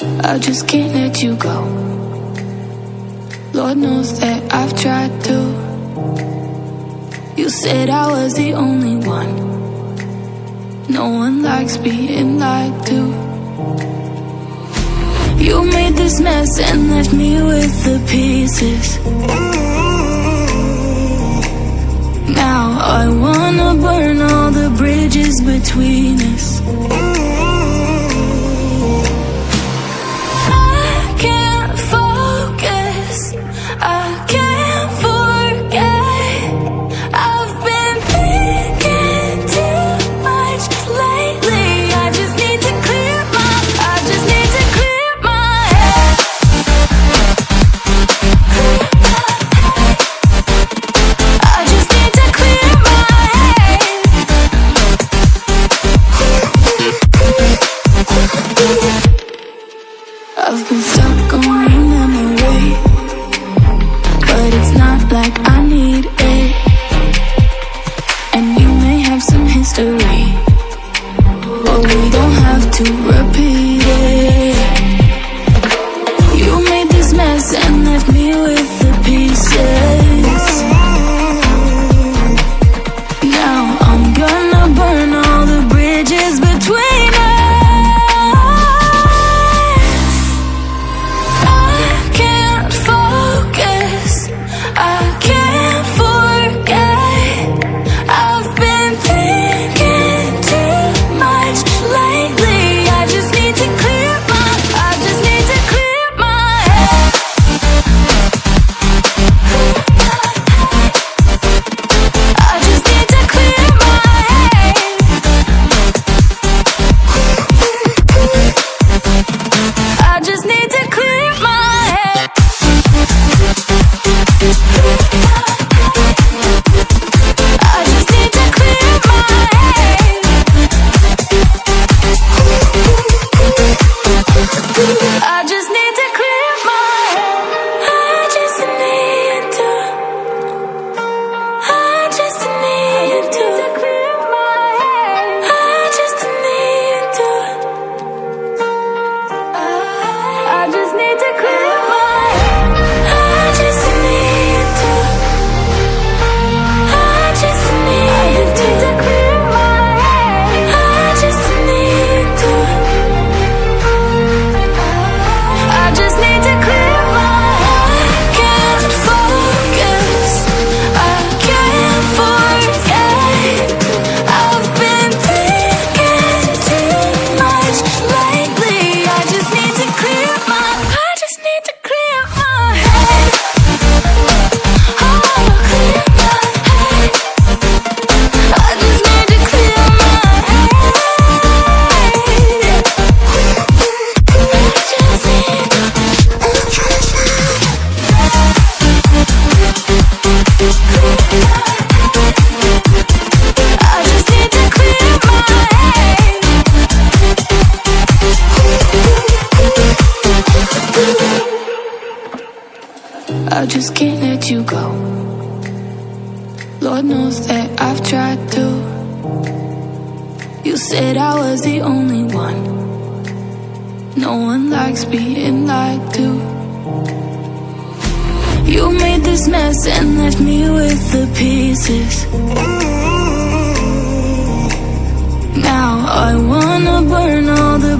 I just can't let you go. Lord knows that I've tried to. You said I was the only one. No one likes being lied to. You made this mess and left me with the pieces. Now I wanna burn all the bridges between us. I've been stuck on your memory, but it's not like I need it. And you may have some history, but we don't have to repeat it. You made this mess and left me with the pieces. Now I'm gonna burn all the bridges between us. I just can't let you go. Lord knows that I've tried to. You said I was the only one. No one likes being lied to. You made this mess and left me with the pieces. Now I wanna burn all the